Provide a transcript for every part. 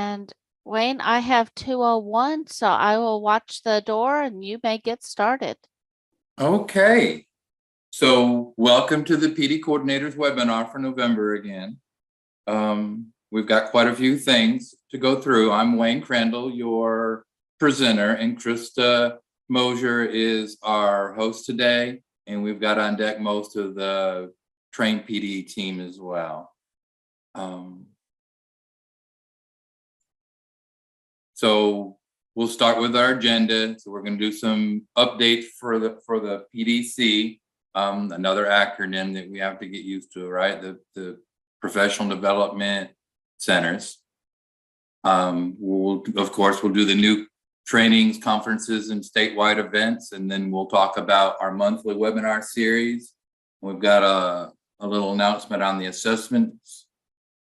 And Wayne, I have 201, so I will watch the door and you may get started. Okay, so welcome to the PD Coordinators webinar for November again. We've got quite a few things to go through. I'm Wayne Crandall, your presenter, and Krista Mosier is our host today. And we've got on deck most of the trained PD team as well. So we'll start with our agenda. So we're going to do some updates for the PDC, another acronym that we have to get used to, right? The Professional Development Centers. We'll do the new trainings, conferences, and statewide events, and then we'll talk about our monthly webinar series. We've got a little announcement on the assessments,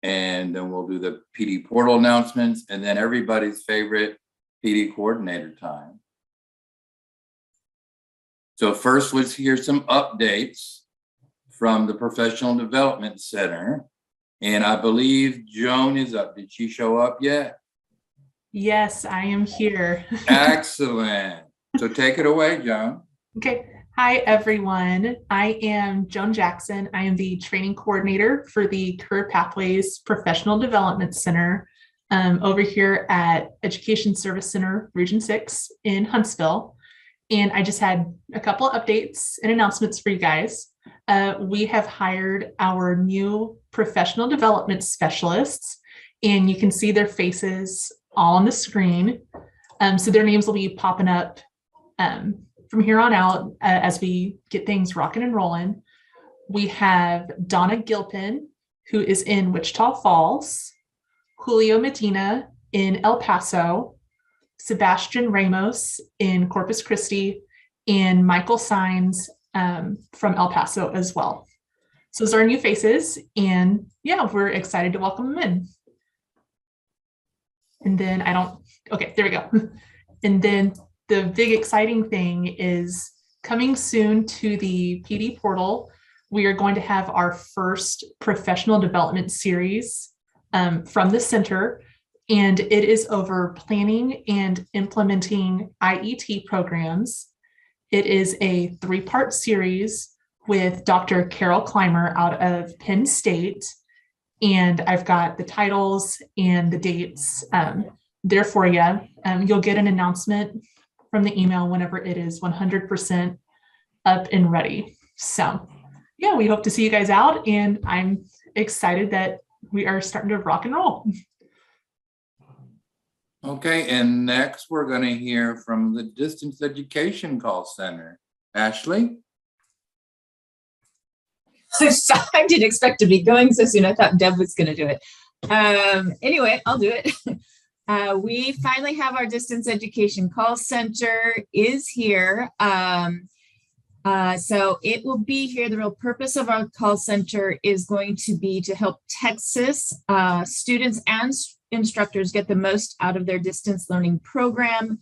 and then we'll do the PD portal announcements, and then everybody's favorite PD coordinator time. So first, let's hear some updates from the Professional Development Center. And I believe Joan is up. Did she show up yet? Yes, I am here. Excellent. So take it away, Joan. Okay. Hi, everyone. I am Joan Jackson. I am the training coordinator for the Career Pathways Professional Development Center over here at Education Service Center, Region 6 in Huntsville. And I just had a couple of updates and announcements for you guys. We have hired our new professional development specialists, and you can see their faces all on the screen. So their names will be popping up from here on out as we get things rocking and rolling. We have Donna Gilpin, who is in Wichita Falls, Julio Medina in El Paso, Sebastian Ramos in Corpus Christi, and Michael Sines from El Paso as well. So those are our new faces, and yeah, we're excited to welcome them in. And then there we go. And then the big exciting thing is coming soon to the PD portal. We are going to have our first professional development series from the center, and it is over planning and implementing IET programs. It is a 3-part series with Dr. Carol Clymer out of Penn State. And I've got the titles and the dates there for you. You'll get an announcement from the email whenever it is 100% up and ready. So yeah, we hope to see you guys out, and I'm excited that we are starting to rock and roll. Okay, and next we're going to hear from the Distance Education Call Center. Ashley? I didn't expect to be going so soon. I thought Deb was going to do it. Anyway, I'll do it. We finally have our Distance Education Call Center is here. So it will be here. The real purpose of our call center is going to be to help Texas students and instructors get the most out of their distance learning program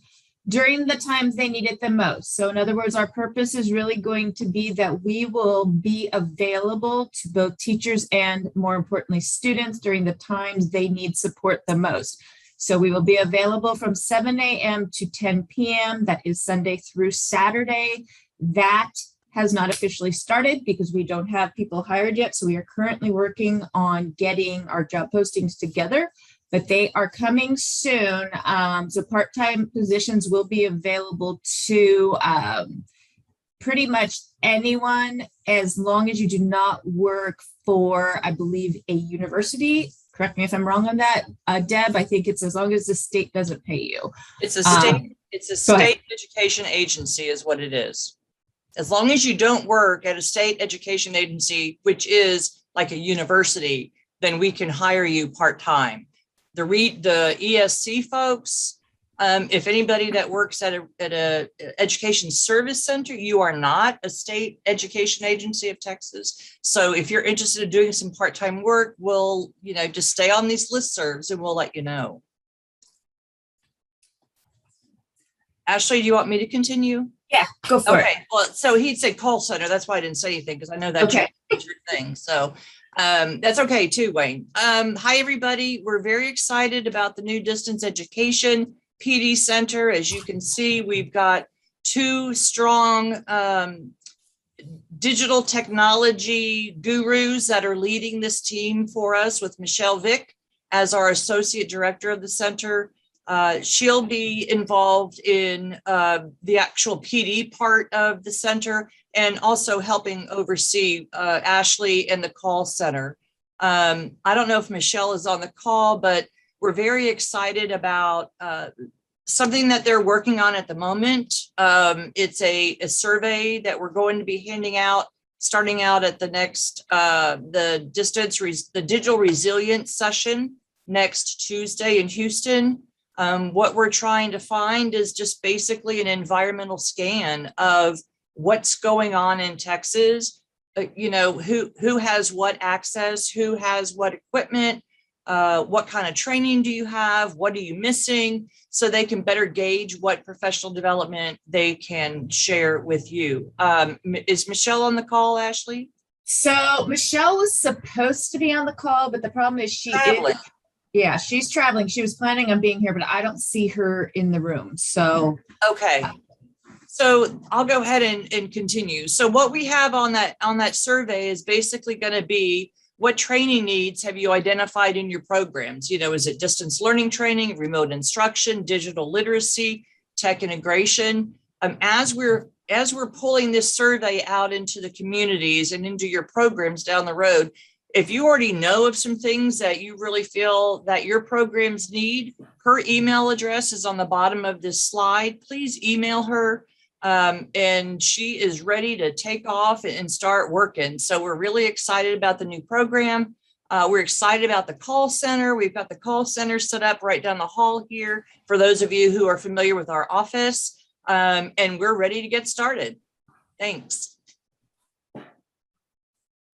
during the times they need it the most. So in other words, our purpose is really going to be that we will be available to both teachers and, more importantly, students during the times they need support the most. So we will be available from 7 a.m. to 10 p.m. That is Sunday through Saturday. That has not officially started because we don't have people hired yet. So we are currently working on getting our job postings together, but they are coming soon. So part-time positions will be available to pretty much anyone, as long as you do not work for, I believe, a university. Correct me if I'm wrong on that. Deb, I think it's as long as the state doesn't pay you. It's a state education agency is what it is. As long as you don't work at a state education agency, which is like a university, then we can hire you part-time. The ESC folks, if anybody that works at a education service center, you are not a state education agency of Texas. So if you're interested in doing some part-time work, we'll, just stay on these listservs and we'll let you know. Ashley, do you want me to continue? Yeah, go for it. Okay, well, so he said call center. That's why I didn't say anything, because I know that's your thing. So That's okay too, Wayne. Hi, everybody. We're very excited about the new distance education PD Center. As you can see, we've got two strong digital technology gurus that are leading this team for us, with Michelle Vick as our associate director of the center. She'll be involved in the actual PD part of the center, and also helping oversee Ashley and the call center. I don't know if Michelle is on the call, but we're very excited about something that they're working on at the moment. It's a survey that we're going to be handing out, starting out at the next, the digital resilience session next Tuesday in Houston. What we're trying to find is just basically an environmental scan of what's going on in Texas. Who has what access, who has what equipment, what kind of training do you have, what are you missing, so they can better gauge what professional development they can share with you. Is Michelle on the call, Ashley? So Michelle was supposed to be on the call, but the problem is Traveling. Yeah, she's traveling. She was planning on being here, but I don't see her in the room. So Okay. So I'll go ahead and continue. So what we have on that survey is basically going to be, what training needs have you identified in your programs? Is it distance learning training, remote instruction, digital literacy, tech integration? As we're pulling this survey out into the communities and into your programs down the road, if you already know of some things that you really feel that your programs need, her email address is on the bottom of this slide. Please email her. And she is ready to take off and start working. So we're really excited about the new program. We're excited about the call center. We've got the call center set up right down the hall here for those of you who are familiar with our office. And we're ready to get started. Thanks.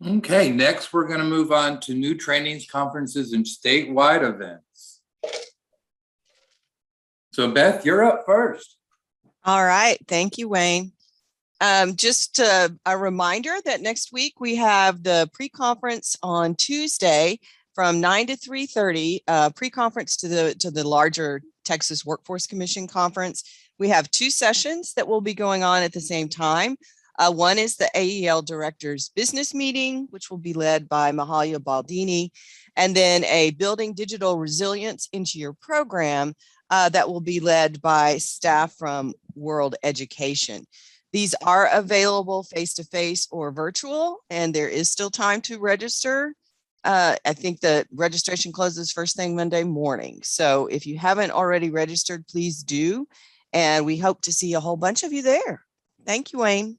Okay, next we're going to move on to new trainings, conferences, and statewide events. So Beth, you're up first. All right. Thank you, Wayne. Just a reminder that next week we have the pre-conference on Tuesday from 9 to 3:30, pre-conference to the larger Texas Workforce Commission conference. We have two sessions that will be going on at the same time. One is the AEL Directors Business Meeting, which will be led by Mahalia Baldini, and then a Building Digital Resilience into Your Program that will be led by staff from World Education. These are available face-to-face or virtual, and there is still time to register. I think the registration closes first thing Monday morning. So if you haven't already registered, please do. And we hope to see a whole bunch of you there. Thank you, Wayne.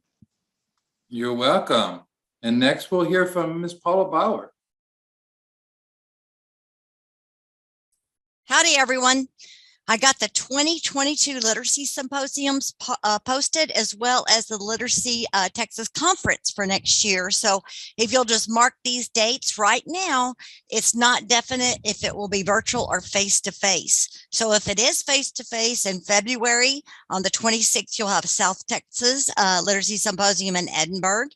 You're welcome. And next we'll hear from Ms. Paula Bauer. Howdy, everyone. I got the 2022 Literacy Symposiums posted, as well as the Literacy Texas Conference for next year. So if you'll just mark these dates right now, it's not definite if it will be virtual or face-to-face. So if it is face-to-face in February, on the 26th, you'll have South Texas Literacy Symposium in Edinburgh.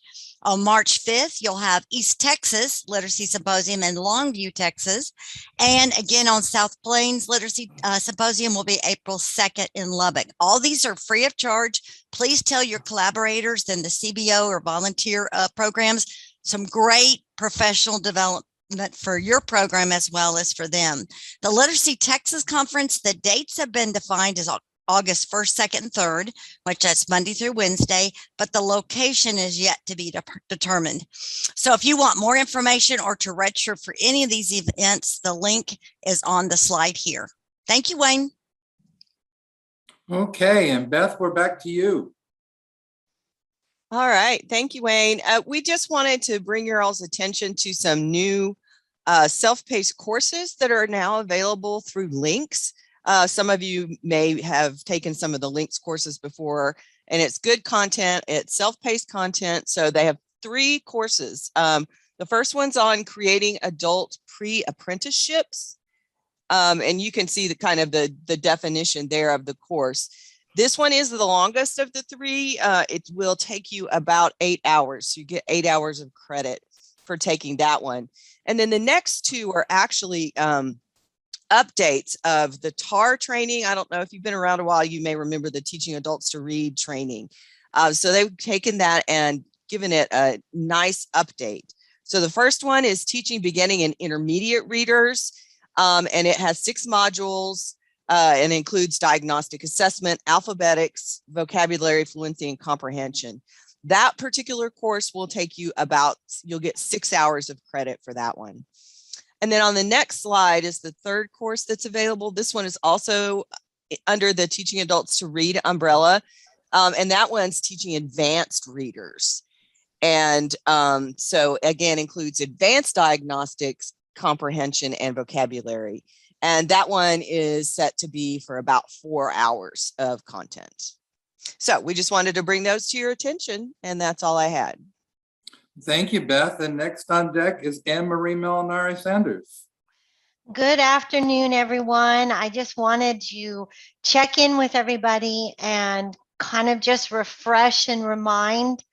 On March 5th, you'll have East Texas Literacy Symposium in Longview, Texas. And again, on South Plains Literacy Symposium will be April 2nd in Lubbock. All these are free of charge. Please tell your collaborators in the CBO or volunteer programs some great professional development for your program as well as for them. The Literacy Texas Conference, the dates have been defined as August 1st, 2nd, and 3rd, which that's Monday through Wednesday, but the location is yet to be determined. So if you want more information or to register for any of these events, the link is on the slide here. Thank you, Wayne. Okay, and Beth, we're back to you. All right. Thank you, Wayne. We just wanted to bring your all's attention to some new self-paced courses that are now available through Links. Some of you may have taken some of the Links courses before, and it's good content. It's self-paced content. So they have 3 courses. The first one's on creating adult pre-apprenticeships. And you can see the kind of the definition there of the course. This one is the longest of the 3. It will take you about 8 hours. So you get 8 hours of credit. for taking that one. And then the next two are actually updates of the TAR training. I don't know if you've been around a while, you may remember the Teaching Adults to Read training. So they've taken that and given it a nice update. So the first one is Teaching Beginning and Intermediate Readers, and it has 6 modules and includes diagnostic assessment, alphabetics, vocabulary, fluency, and comprehension. That particular course will take you you'll get 6 hours of credit for that one. And then on the next slide is the third course that's available. This one is also under the Teaching Adults to Read umbrella. And that one's Teaching Advanced Readers. And so again, includes advanced diagnostics, comprehension, and vocabulary. And that one is set to be for about 4 hours of content. So we just wanted to bring those to your attention, and that's all I had. Thank you, Beth. And next on deck is Anne Marie Molinari Sanders. Good afternoon, everyone. I just wanted to check in with everybody and kind of just refresh and remind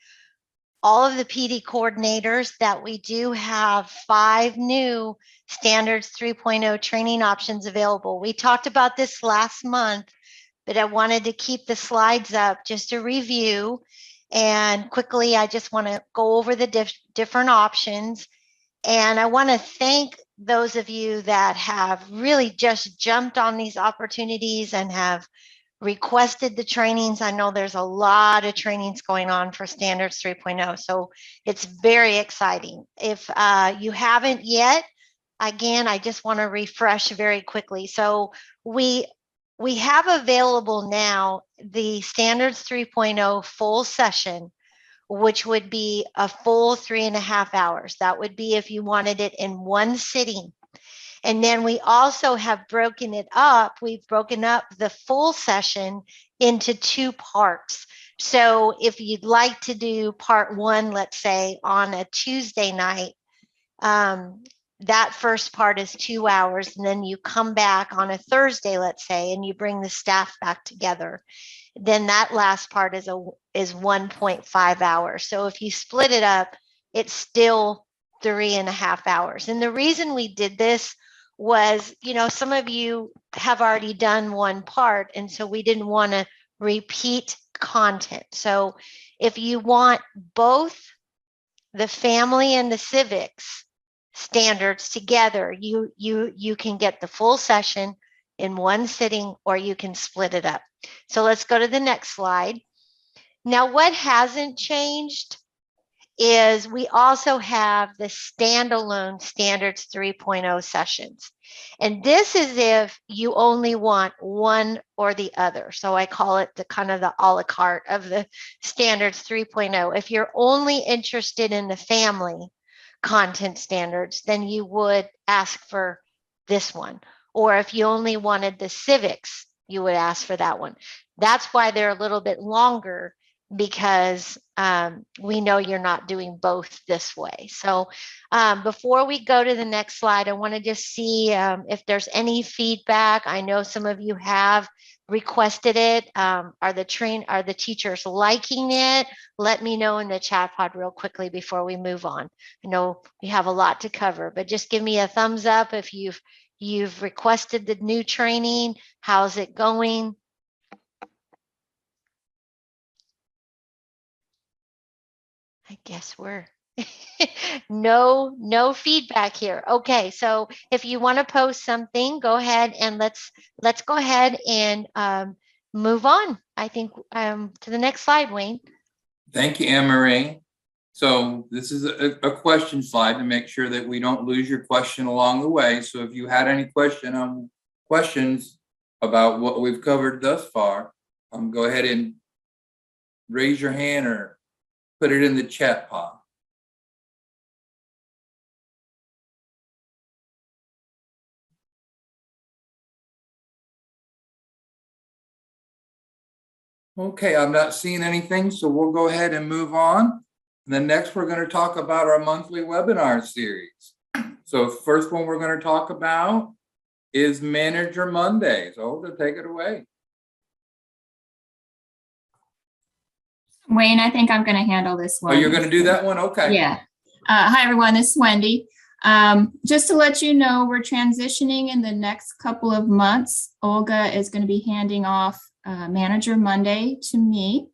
all of the PD coordinators that we do have 5 new Standards 3.0 training options available. We talked about this last month, but I wanted to keep the slides up just to review. And quickly, I just want to go over the different options. And I want to thank those of you that have really just jumped on these opportunities and have requested the trainings. I know there's a lot of trainings going on for Standards 3.0, so it's very exciting. If you haven't yet, again, I just want to refresh very quickly. So we have available now the Standards 3.0 full session, which would be a full 3.5 hours. That would be if you wanted it in one sitting. And then we also have broken it up. We've broken up the full session into 2 parts. So if you'd like to do part 1, let's say on a Tuesday night, that first part is 2 hours. And then you come back on a Thursday, let's say, and you bring the staff back together. Then that last part is 1.5 hours. So if you split it up, it's still 3.5 hours. And the reason we did this was, some of you have already done one part, and so we didn't want to repeat content. So if you want both the family and the civics standards together, you can get the full session in one sitting, or you can split it up. So let's go to the next slide. Now, what hasn't changed is we also have the standalone Standards 3.0 sessions. And this is if you only want one or the other. So I call it the kind of the a la carte of the Standards 3.0. If you're only interested in the family content standards, then you would ask for this one. Or if you only wanted the civics, you would ask for that one. That's why they're a little bit longer, because we know you're not doing both this way. So before we go to the next slide, I want to just see if there's any feedback. I know some of you have requested it. Are the teachers liking it? Let me know in the chat pod real quickly before we move on. I know we have a lot to cover, but just give me a thumbs up if you've requested the new training. How's it going? I guess we're no feedback here. Okay, so if you want to post something, go ahead and let's go ahead and move on. I think to the next slide, Wayne. Thank you, Anne Marie. So this is a question slide to make sure that we don't lose your question along the way. So if you had any questions about what we've covered thus far, go ahead and raise your hand or put it in the chat pod. Okay, I'm not seeing anything, so we'll go ahead and move on. And then next, we're going to talk about our monthly webinar series. So first one we're going to talk about is Manager Mondays. Olga, take it away. Wayne, I think I'm going to handle this one. Oh, you're going to do that one? Okay. Yeah. Hi, everyone. This is Wendy. Just to let you know, we're transitioning in the next couple of months. Olga is going to be handing off Manager Monday to me.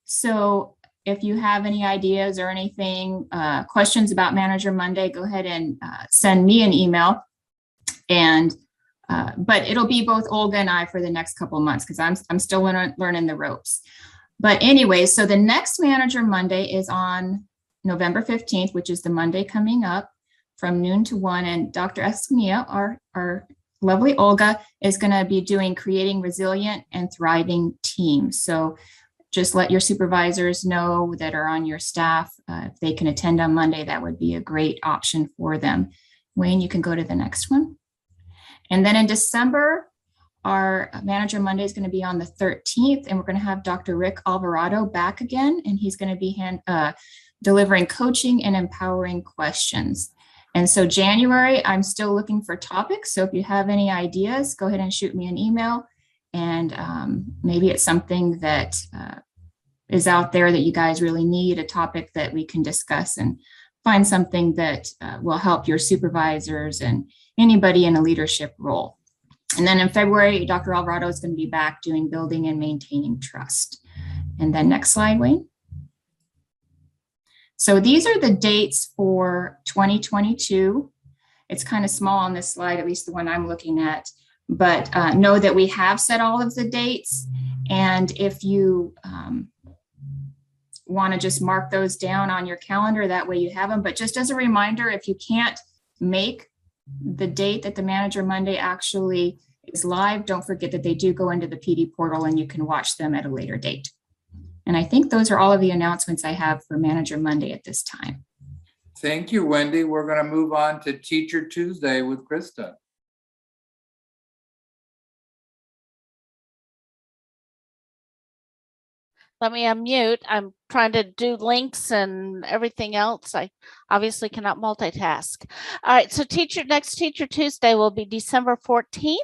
So if you have any ideas or anything, questions about Manager Monday, go ahead and send me an email. And but it'll be both Olga and I for the next couple of months because I'm still learning the ropes. But anyway, so the next Manager Monday is on November 15th, which is the Monday coming up from noon to 1. And Dr. Escamilla, our lovely Olga, is going to be doing creating resilient and thriving teams. So just let your supervisors know that are on your staff. If they can attend on Monday, that would be a great option for them. Wayne, you can go to the next one. And then in December, our Manager Monday is going to be on the 13th, and we're going to have Dr. Rick Alvarado back again, and he's going to be delivering coaching and empowering questions. And so January, I'm still looking for topics. So if you have any ideas, go ahead and shoot me an email. And maybe it's something that is out there that you guys really need, a topic that we can discuss and find something that will help your supervisors and anybody in a leadership role. And then in February, Dr. Alvarado is going to be back doing building and maintaining trust. And then next slide, Wayne. So these are the dates for 2022. It's kind of small on this slide, at least the one I'm looking at, but know that we have set all of the dates. And if you want to just mark those down on your calendar, that way you have them. But just as a reminder, if you can't make the date that the Manager Monday actually is live, don't forget that they do go into the PD portal and you can watch them at a later date. And I think those are all of the announcements I have for Manager Monday at this time. Thank you, Wendy. We're going to move on to Teacher Tuesday with Krista. Let me unmute. I'm trying to do links and everything else. I obviously cannot multitask. All right, so next Teacher Tuesday will be December 14th.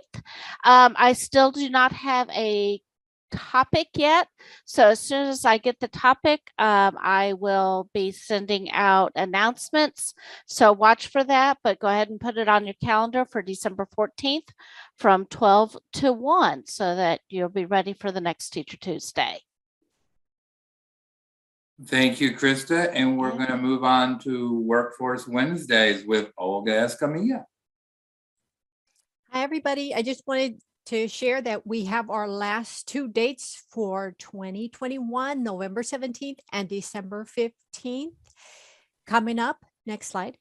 I still do not have a topic yet. So as soon as I get the topic, I will be sending out announcements. So watch for that, but go ahead and put it on your calendar for December 14th from 12 to 1 so that you'll be ready for the next Teacher Tuesday. Thank you, Krista. And we're going to move on to Workforce Wednesdays with Olga Escamilla. Hi, everybody. I just wanted to share that we have our last two dates for 2021, November 17th and December 15th coming up. Next slide.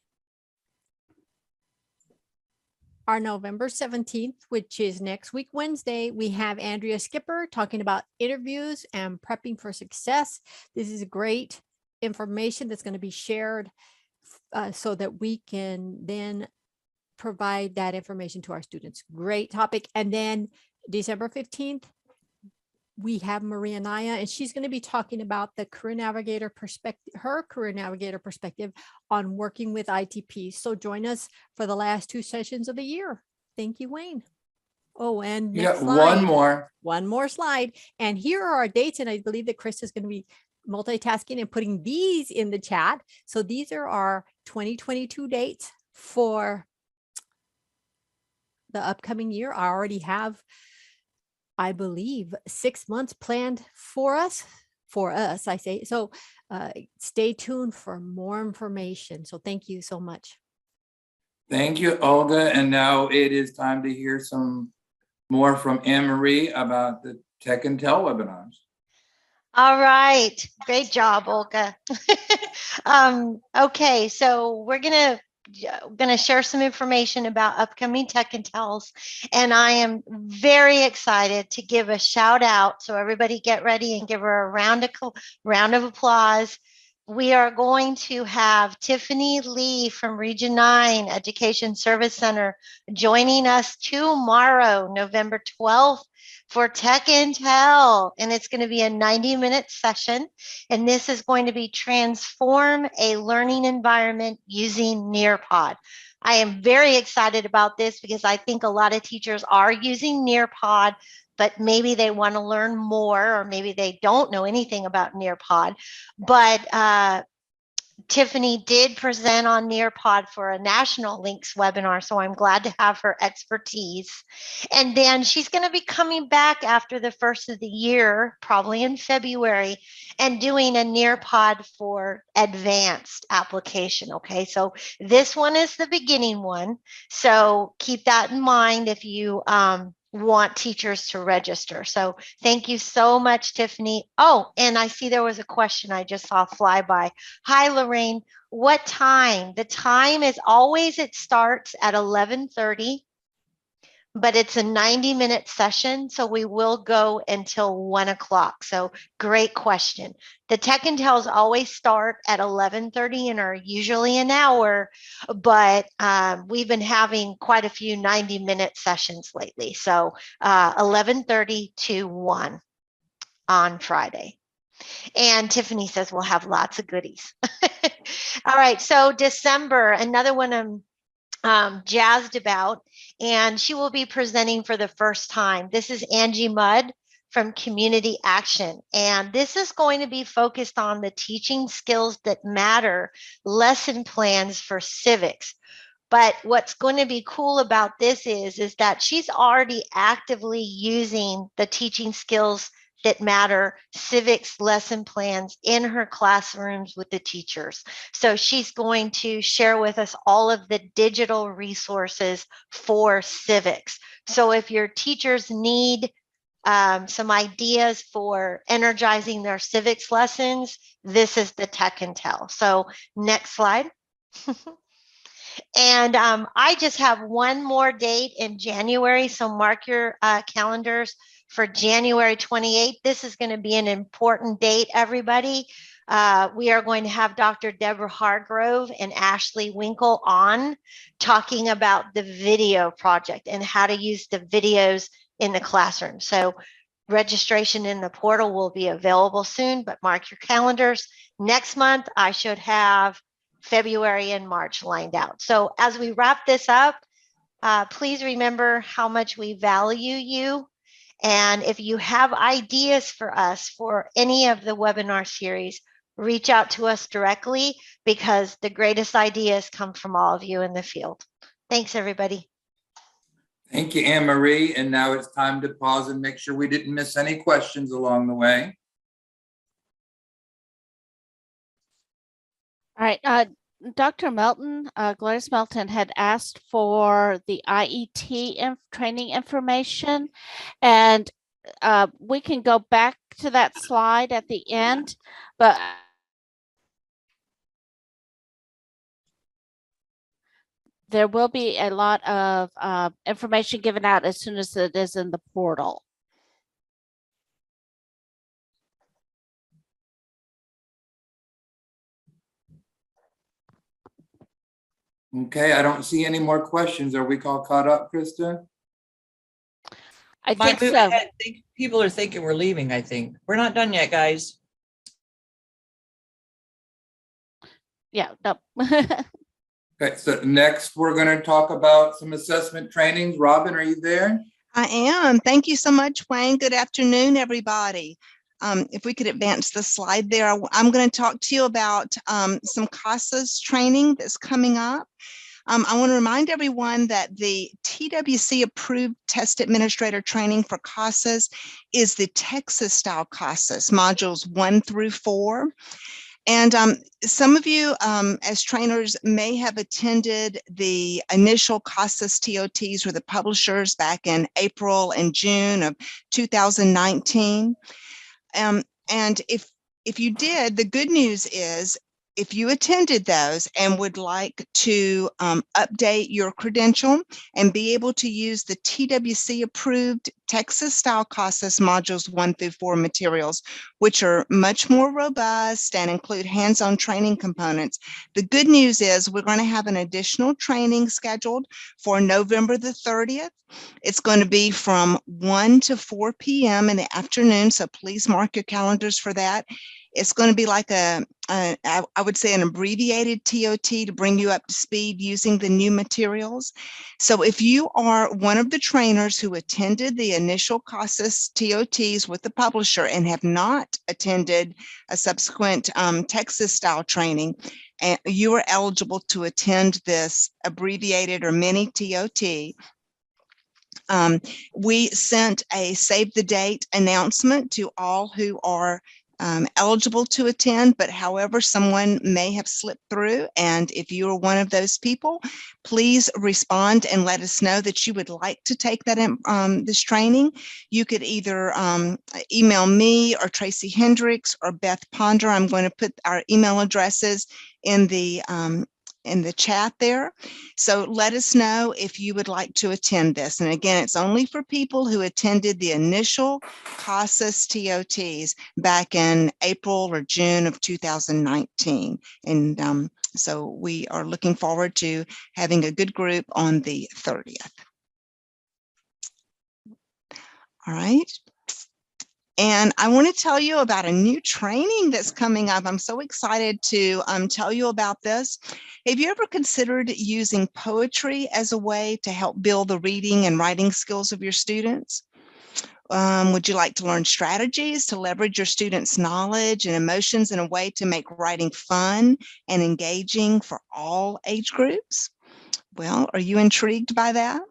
Our November 17th, which is next week, Wednesday, we have Andrea Skipper talking about interviews and prepping for success. This is great information that's going to be shared so that we can then provide that information to our students. Great topic. And then December 15th, we have Maria Naya, and she's going to be talking about the career navigator perspective, her career navigator perspective on working with ITP. So join us for the last two sessions of the year. Thank you, Wayne. Oh, and next slide. One more slide. And here are our dates. And I believe that Chris is going to be multitasking and putting these in the chat. So these are our 2022 dates for the upcoming year. I already have, I believe, 6 months planned for us, I say. So stay tuned for more information. So thank you so much. Thank you, Olga. And now it is time to hear some more from Anne-Marie about the Tech and Tell webinars. All right. Great job, Olga. Okay, so we're going to share some information about upcoming Tech and Tells, and I am very excited to give a shout out. So everybody get ready and give her a round of applause. We are going to have Tiffany Lee from Region 9 Education Service Center joining us tomorrow, November 12th, for Tech and Tell, and it's going to be a 90-minute session, and this is going to be transform a learning environment using Nearpod. I am very excited about this because I think a lot of teachers are using Nearpod, but maybe they want to learn more, or maybe they don't know anything about Nearpod. But Tiffany did present on Nearpod for a National Links webinar, so I'm glad to have her expertise. And then she's going to be coming back after the first of the year, probably in February, and doing a Nearpod for advanced application. Okay, so this one is the beginning one. So keep that in mind if you want teachers to register. So thank you so much, Tiffany. Oh, and I see there was a question I just saw fly by. Hi, Lorraine. What time? The time is always, it starts at 11:30, but it's a 90-minute session. So we will go until 1 o'clock. So great question. The Tech and Tells always start at 11:30 and are usually an hour, but we've been having quite a few 90-minute sessions lately. So 11:30 to 1 on Friday. And Tiffany says we'll have lots of goodies. All right, so December, another one I'm jazzed about, and she will be presenting for the first time. This is Angie Mudd from Community Action, and this is going to be focused on the teaching skills that matter, lesson plans for civics. But what's going to be cool about this is that she's already actively using the teaching skills that matter civics lesson plans in her classrooms with the teachers. So she's going to share with us all of the digital resources for civics. So if your teachers need some ideas for energizing their civics lessons, this is the Tech and Tell. So next slide. And I just have one more date in January. So mark your calendars for January 28th. This is going to be an important date, everybody. We are going to have Dr. Deborah Hargrove and Ashley Winkle on talking about the video project and how to use the videos in the classroom. So registration in the portal will be available soon, but mark your calendars. Next month, I should have February and March lined out. So as we wrap this up, please remember how much we value you. And if you have ideas for us for any of the webinar series, reach out to us directly, because the greatest ideas come from all of you in the field. Thanks, everybody. Thank you, Anne Marie. And now it's time to pause and make sure we didn't miss any questions along the way. All right, Dr. Melton, Gladys Melton had asked for the IET training information, and we can go back to that slide at the end, but there will be a lot of information given out as soon as it is in the portal. Okay, I don't see any more questions. Are we all caught up, Krista? I Might think move so. ahead. People are thinking we're leaving, I think. We're not done yet, guys. Yeah, no. Okay, so next we're going to talk about some assessment trainings. Robin, are you there? I am. Thank you so much, Wayne. Good afternoon, everybody. If we could advance the slide there, I'm going to talk to you about some CASAS training that's coming up. I want to remind everyone that the TWC approved test administrator training for CASAS is the Texas style CASAS modules 1 through 4. And some of you as trainers may have attended the initial CASAS TOTs with the publishers back in April and June of 2019. And if you did, the good news is, if you attended those and would like to update your credential and be able to use the TWC approved Texas style CASAS modules 1 through 4 materials, which are much more robust and include hands-on training components. The good news is we're going to have an additional training scheduled for November the 30th. It's going to be from 1 to 4 p.m. in the afternoon, so please mark your calendars for that. It's going to be like I would say an abbreviated TOT to bring you up to speed using the new materials. So if you are one of the trainers who attended the initial CASAS TOTs with the publisher and have not attended a subsequent Texas style training, and you are eligible to attend this abbreviated or mini TOT. We sent a save the date announcement to all who are eligible to attend, but however, someone may have slipped through. And if you are one of those people, please respond and let us know that you would like to take that this training. You could either email me or Tracy Hendricks or Beth Ponder. I'm going to put our email addresses in the chat there. So let us know if you would like to attend this. And again, it's only for people who attended the initial CASAS TOTs back in April or June of 2019. And so we are looking forward to having a good group on the 30th. All right. And I want to tell you about a new training that's coming up. I'm so excited to tell you about this. Have you ever considered using poetry as a way to help build the reading and writing skills of your students? Would you like to learn strategies to leverage your students' knowledge and emotions in a way to make writing fun and engaging for all age groups? Well, are you intrigued by that?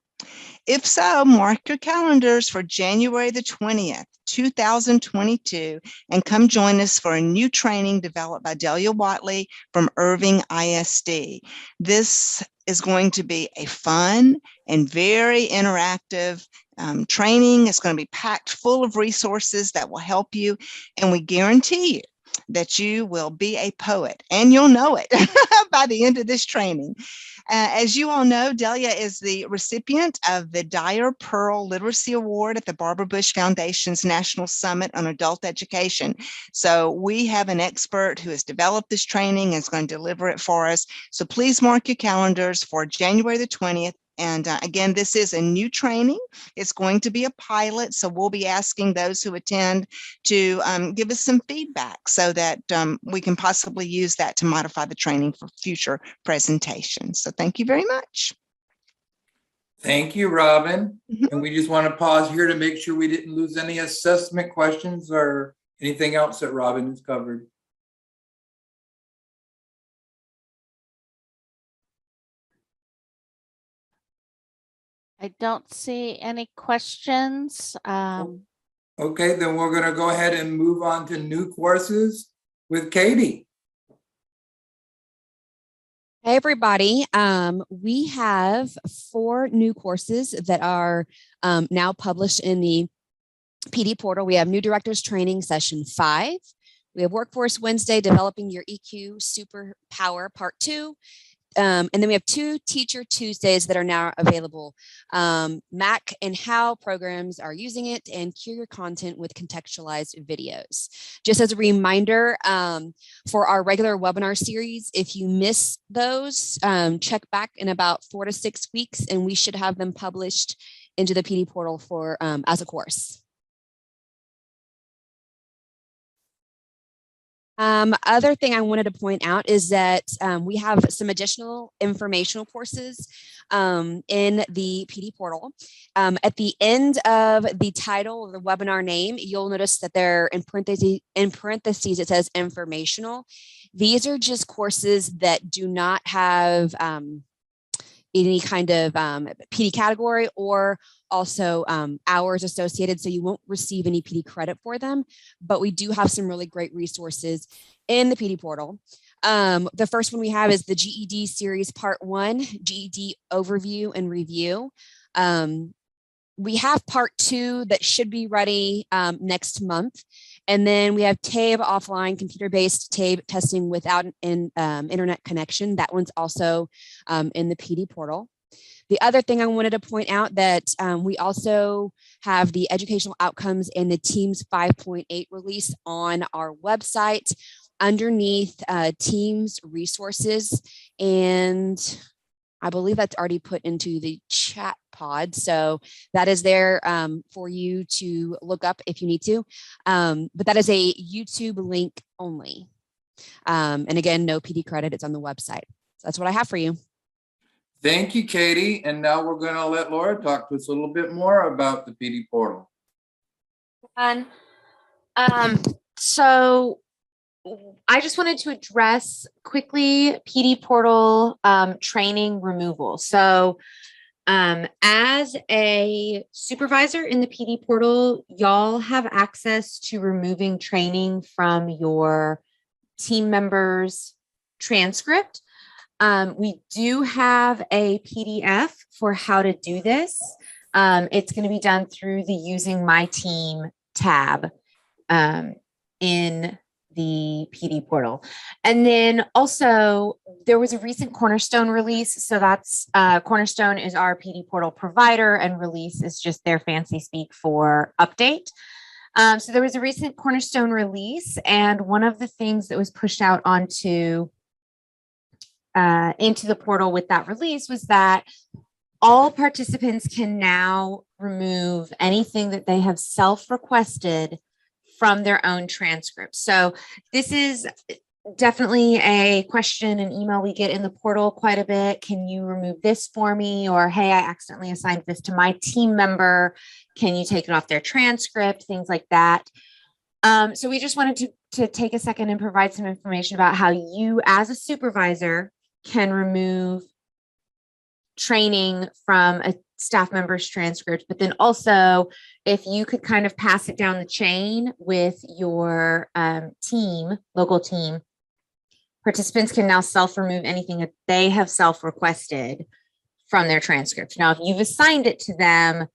If so, mark your calendars for January the 20th, 2022, and come join us for a new training developed by Delia Watley from Irving ISD. This is going to be a fun and very interactive training. It's going to be packed full of resources that will help you, and we guarantee you that you will be a poet, and you'll know it by the end of this training. As you all know, Delia is the recipient of the Dyer Pearl Literacy Award at the Barbara Bush Foundation's National Summit on Adult Education. So we have an expert who has developed this training and is going to deliver it for us. So please mark your calendars for January the 20th. And again, this is a new training. It's going to be a pilot. So we'll be asking those who attend to give us some feedback so that we can possibly use that to modify the training for future presentations. So thank you very much. Thank you, Robin. And we just want to pause here to make sure we didn't lose any assessment questions or anything else that Robin has covered. I don't see any questions. Okay, then we're going to go ahead and move on to new courses with Katie. Hey everybody, we have 4 new courses that are now published in the PD portal. We have New Directors Training Session 5. We have Workforce Wednesday, Developing Your EQ Superpower Part 2. And then we have 2 Teacher Tuesdays that are now available. Mac and How programs are using it, and Cure Your Content with contextualized videos. Just as a reminder, for our regular webinar series, if you miss those, check back in about 4 to 6 weeks, and we should have them published into the PD portal for as a course. Other thing I wanted to point out is that we have some additional informational courses in the PD portal. At the end of the title of the webinar name, you'll notice that they're in parentheses, it says informational. These are just courses that do not have any kind of PD category or also hours associated, so you won't receive any PD credit for them, but we do have some really great resources in the PD portal. The first one we have is the GED series part 1, GED overview and review. We have part 2 that should be ready next month. And then we have TABE offline, computer-based TABE testing without an internet connection. That one's also in the PD portal. The other thing I wanted to point out that we also have the educational outcomes and the Teams 5.8 release on our website underneath Teams resources. And I believe that's already put into the chat pod. So that is there for you to look up if you need to. But that is a YouTube link only. And again, no PD credit, it's on the website. So that's what I have for you. Thank you, Katie. And now we're going to let Laura talk to us a little bit more about the PD portal. So I just wanted to address quickly PD portal training removal. So as a supervisor in the PD portal, y'all have access to removing training from your team members' transcript. We do have a PDF for how to do this. It's going to be done through the Using My Team tab in the PD portal. And then also there was a recent Cornerstone release. So that's Cornerstone is our PD portal provider, and release is just their fancy speak for update. So there was a recent Cornerstone release, and one of the things that was pushed out onto into the portal with that release was that all participants can now remove anything that they have self-requested from their own transcript. So this is definitely a question and email we get in the portal quite a bit. Can you remove this for me? Or, hey, I accidentally assigned this to my team member. Can you take it off their transcript? Things like that. So we just wanted to take a second and provide some information about how you as a supervisor can remove training from a staff member's transcript, but then also if you could kind of pass it down the chain with your team, local team, participants can now self-remove anything that they have self-requested from their transcript. Now, if you've assigned it to them,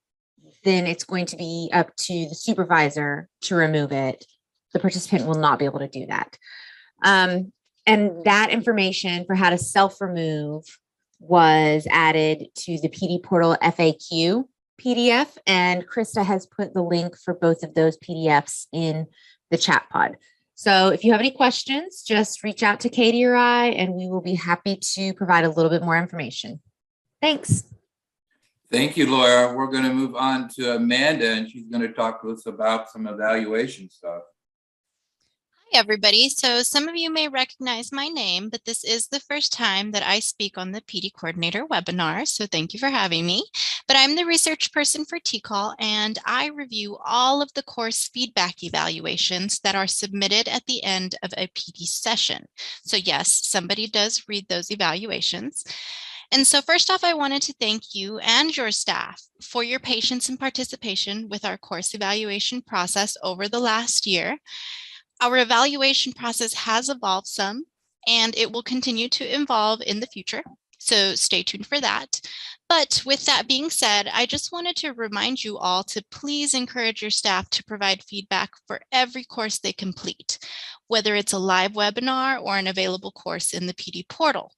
then it's going to be up to the supervisor to remove it. The participant will not be able to do that. And that information for how to self-remove was added to the PD portal FAQ PDF, and Krista has put the link for both of those PDFs in the chat pod. So if you have any questions, just reach out to Katie or I, and we will be happy to provide a little bit more information. Thanks. Thank you, Laura. We're going to move on to Amanda, and she's going to talk to us about some evaluation stuff. Hi, everybody. So some of you may recognize my name, but this is the first time that I speak on the PD Coordinator webinar, so thank you for having me. But I'm the research person for TCAL, and I review all of the course feedback evaluations that are submitted at the end of a PD session. So yes, somebody does read those evaluations. And so first off, I wanted to thank you and your staff for your patience and participation with our course evaluation process over the last year. Our evaluation process has evolved some, and it will continue to evolve in the future. So stay tuned for that. But with that being said, I just wanted to remind you all to please encourage your staff to provide feedback for every course they complete, whether it's a live webinar or an available course in the PD portal.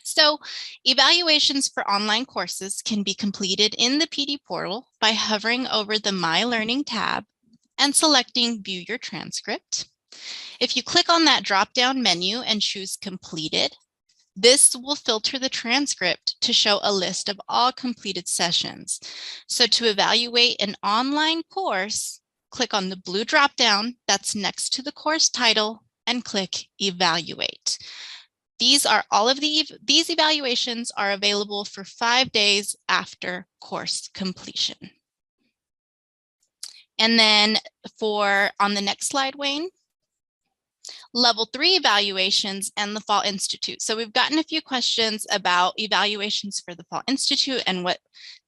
So evaluations for online courses can be completed in the PD portal by hovering over the My Learning tab and selecting View Your Transcript. If you click on that drop-down menu and choose Completed, this will filter the transcript to show a list of all completed sessions. So to evaluate an online course, click on the blue drop-down that's next to the course title and click Evaluate. These evaluations are available for 5 days after course completion. And then on the next slide, Wayne, level 3 evaluations and the Fall Institute. So we've gotten a few questions about evaluations for the Fall Institute and what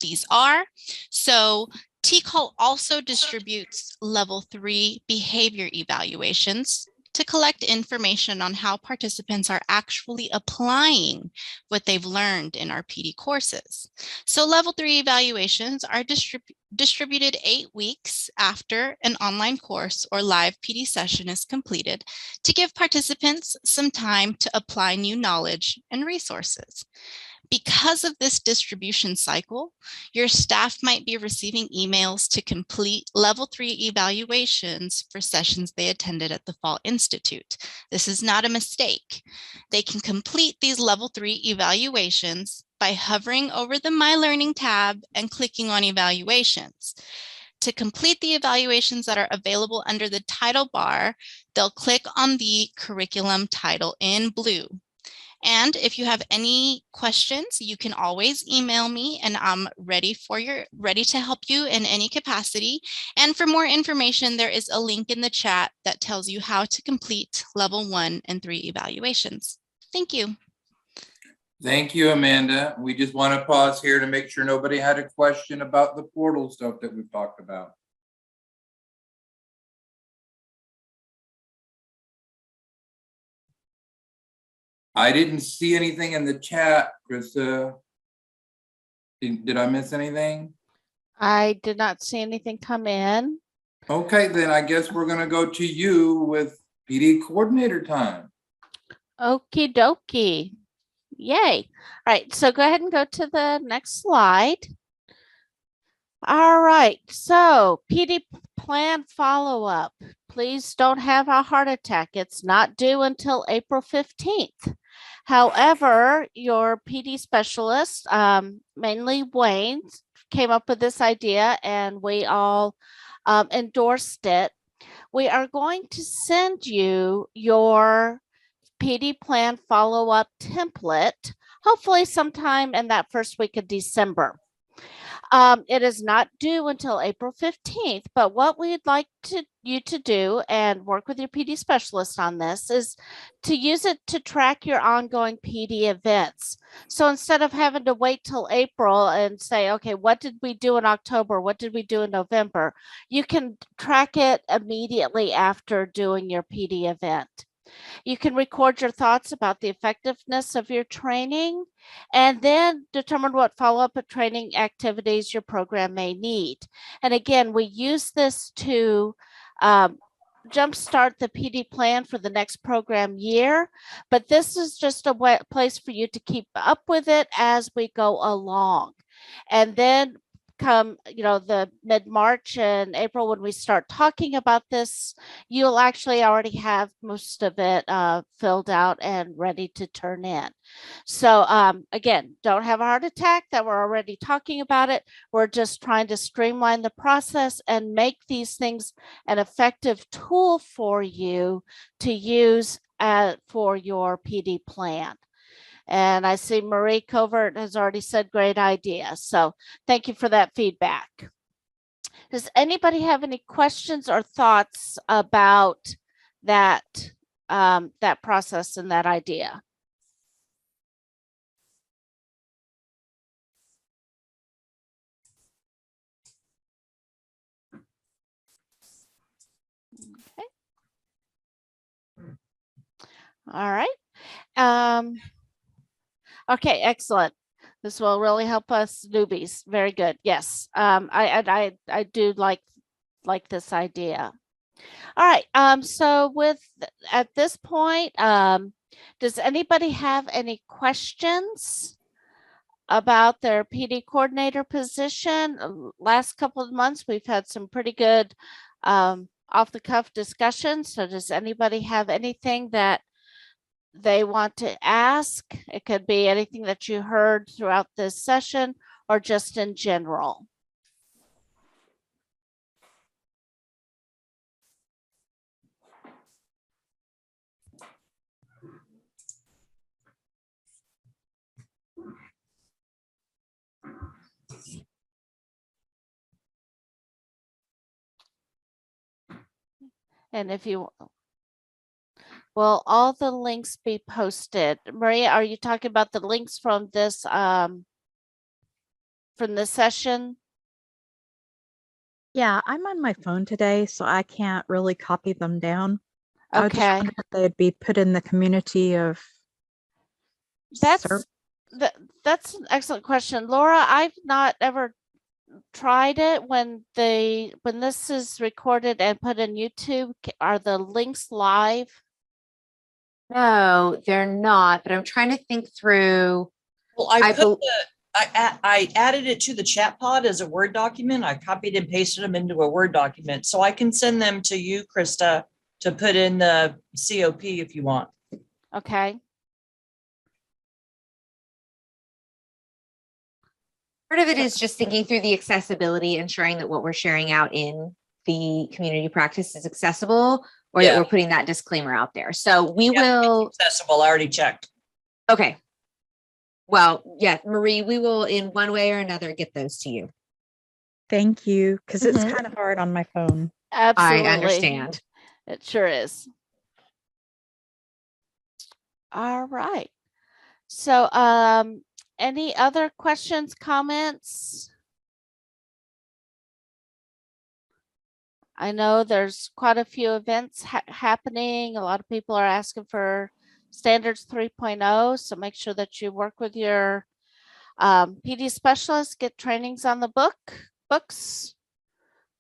these are. So TCAL also distributes level 3 behavior evaluations to collect information on how participants are actually applying what they've learned in our PD courses. So level 3 evaluations are distributed 8 weeks after an online course or live PD session is completed to give participants some time to apply new knowledge and resources. Because of this distribution cycle, your staff might be receiving emails to complete level 3 evaluations for sessions they attended at the Fall Institute. This is not a mistake. They can complete these level 3 evaluations by hovering over the My Learning tab and clicking on Evaluations. To complete the evaluations that are available under the title bar, they'll click on the curriculum title in blue. And if you have any questions, you can always email me and I'm ready to help you in any capacity. And for more information, there is a link in the chat that tells you how to complete level 1 and 3 evaluations. Thank you. Thank you, Amanda. We just want to pause here to make sure nobody had a question about the portal stuff that we've talked about. I didn't see anything in the chat, Krista. Did I miss anything? I did not see anything come in. Okay, then I guess we're gonna go to you with PD coordinator time. Okie dokie. Yay. All right, so go ahead and go to the next slide. All right, so PD plan follow-up. Please don't have a heart attack. It's not due until April 15th. However, your PD specialist, mainly Wayne, came up with this idea and we all endorsed it. We are going to send you your PD plan follow-up template, hopefully sometime in that first week of December. It is not due until April 15th, but what we'd like you to do and work with your PD specialist on this is to use it to track your ongoing PD events. So instead of having to wait till April and say, okay, what did we do in October? What did we do in November? You can track it immediately after doing your PD event. You can record your thoughts about the effectiveness of your training and then determine what follow-up training activities your program may need. And again, we use this to jumpstart the PD plan for the next program year, but this is just a place for you to keep up with it as we go along. And then come, the mid-March and April, when we start talking about this, you'll actually already have most of it filled out and ready to turn in. So again, don't have a heart attack that we're already talking about it. We're just trying to streamline the process and make these things an effective tool for you to use for your PD plan. And I see Marie Covert has already said great idea. So thank you for that feedback. Does anybody have any questions or thoughts about that, that process and that idea? Okay. All right. Okay, excellent. This will really help us newbies. Very good. Yes, I do like this idea. All right. So at this point, does anybody have any questions about their PD coordinator position? Last couple of months, we've had some pretty good off-the-cuff discussions. So does anybody have anything that they want to ask? It could be anything that you heard throughout this session or just in general. And if you will all the links be posted? Maria, are you talking about the links from this session? Yeah, I'm on my phone today, so I can't really copy them down. I was just Okay, wondering if they'd be put in the community of. that's an excellent question, Laura. I've not ever tried it. When this is recorded and put in YouTube, are the links live? No, they're not, but I'm trying to think through. Well, I added it to the chat pod as a Word document. I copied and pasted them into a Word document. So I can send them to you, Krista, to put in the COP if you want. Okay. Part of it is just thinking through the accessibility, ensuring that what we're sharing out in the community practice is accessible, or that we're putting that disclaimer out there. So we will. Accessible. I already checked. Okay. Well, yeah, Marie, we will in one way or another get those to you. Thank you, because it's Mhm. kind of hard on my phone. Absolutely. I understand. It sure is. All right. So, any other questions, comments? I know there's quite a few events happening. A lot of people are asking for standards 3.0. So make sure that you work with your PD specialist, get trainings on the books.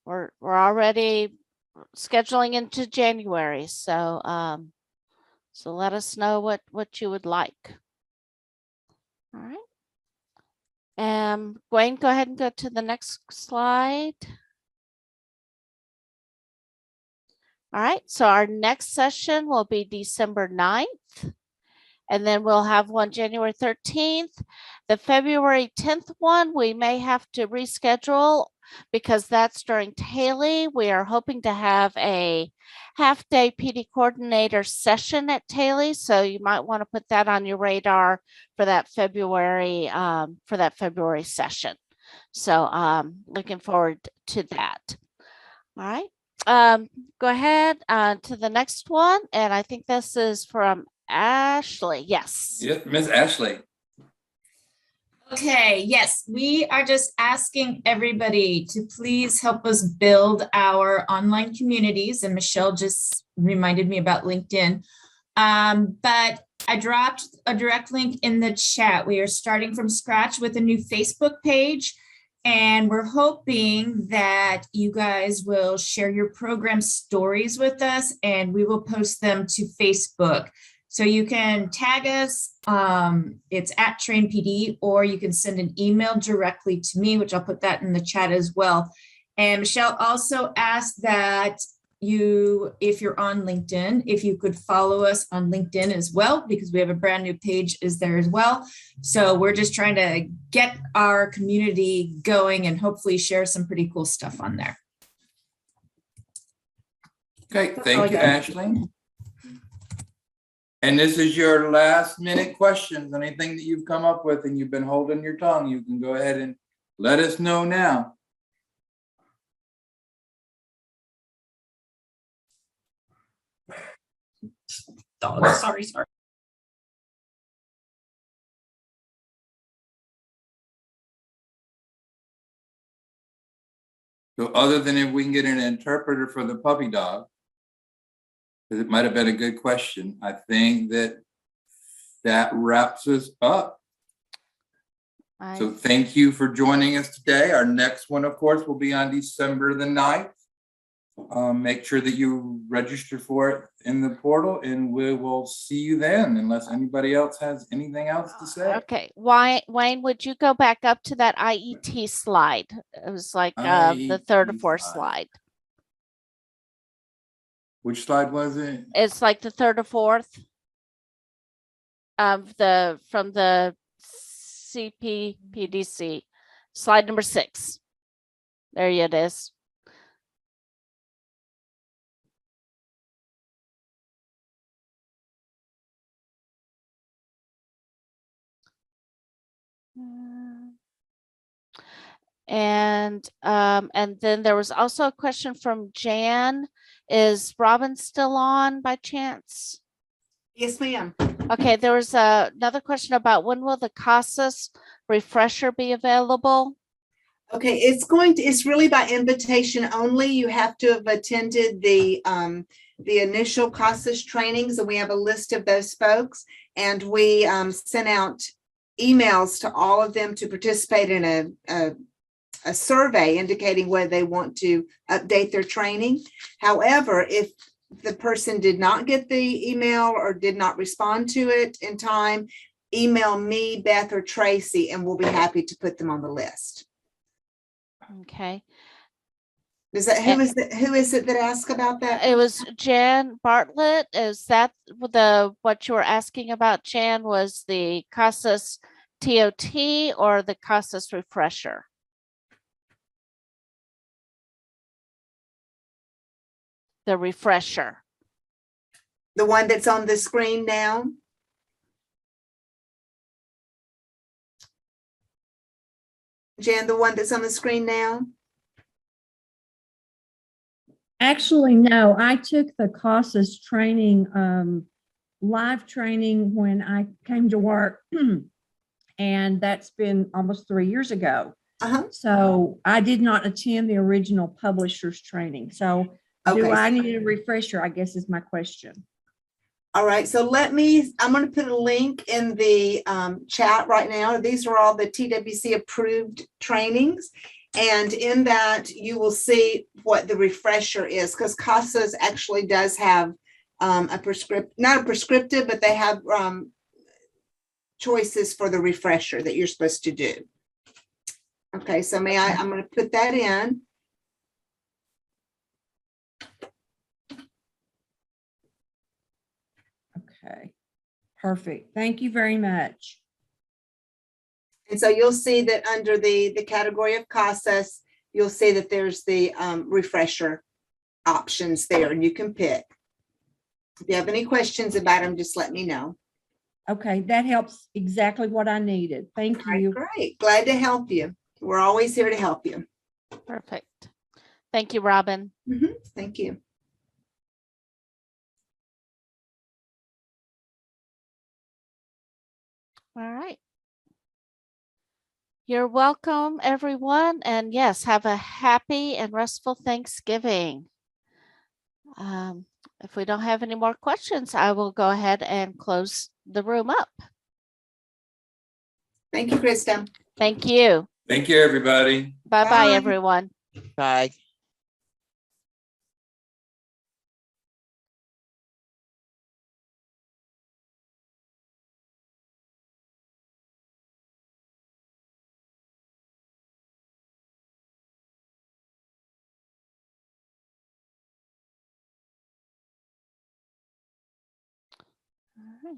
We're already scheduling into January. So, so let us know what you would like. All right. Wayne, go ahead and go to the next slide. All right, so our next session will be December 9th, and then we'll have one January 13th. The February 10th one, we may have to reschedule because that's during Taley. We are hoping to have a half-day PD coordinator session at Taley, so you might want to put that on your radar for that February session. So looking forward to that. All right. Go ahead to the next one, and I think this is from Ashley. Yes. Yes, Miss Ashley. Okay, yes, we are just asking everybody to please help us build our online communities. And Michelle just reminded me about LinkedIn. But I dropped a direct link in the chat. We are starting from scratch with a new Facebook page. And we're hoping that you guys will share your program stories with us and we will post them to Facebook. So you can tag us, it's at TrainPD, or you can send an email directly to me, which I'll put that in the chat as well. And Michelle also asked that you, if you're on LinkedIn, if you could follow us on LinkedIn as well, because we have a brand new page is there as well. So we're just trying to get our community going and hopefully share some pretty cool stuff on there. Okay, thank you, Ashley. And this is your last minute questions. Anything that you've come up with and you've been holding your tongue, you can go ahead and let us know now. Sorry. So other than if we can get an interpreter for the puppy dog, because it might have been a good question, I think that wraps us up. So thank you for joining us today. Our next one, of course, will be on December the 9th. Make sure that you register for it in the portal and we will see you then, unless anybody else has anything else to say. Okay, Wayne, would you go back up to that IET slide? It was like the third or fourth slide. Which slide was it? It's like the third or fourth of from the CPPDC, slide number 6. There it is. And then there was also a question from Jan. Is Robin still on by chance? Yes, ma'am. Okay, there was another question about when will the CASAS refresher be available? Okay, it's really by invitation only. You have to have attended the initial CASAS trainings, and we have a list of those folks, and we sent out emails to all of them to participate in a survey indicating whether they want to update their training. However, if the person did not get the email or did not respond to it in time, email me, Beth, or Tracy, and we'll be happy to put them on the list. Okay. Is that who is it that asked about that? It was Jan Bartlett. Is that what you were asking about, Jan? Was the CASAS TOT or the CASAS refresher? The refresher. The one that's on the screen now? Jan, the one that's on the screen now? Actually, no, I took the CASAS training, live training when I came to work. And that's been almost 3 years ago. So I did not attend the original publishers training. So do Okay. I need a refresher, I guess is my question. All right, so I'm going to put a link in the chat right now. These are all the TWC approved trainings. And in that, you will see what the refresher is, because CASAS actually does have not a prescriptive, but they have choices for the refresher that you're supposed to do. Okay, so I'm going to put that in. Okay, perfect. Thank you very much. And so you'll see that under the category of CASAS, you'll see that there's the refresher options there, and you can pick. If you have any questions about them, just let me know. Okay, that helps exactly what I needed. Thank you. Great, glad to help you. We're always here to help you. Perfect. Thank you, Robin. Thank you. All right. You're welcome, everyone. And yes, have a happy and restful Thanksgiving. If we don't have any more questions, I will go ahead and close the room up. Thank you, Krista. Thank you. Thank you, everybody. Bye-bye, everyone. Bye. All right.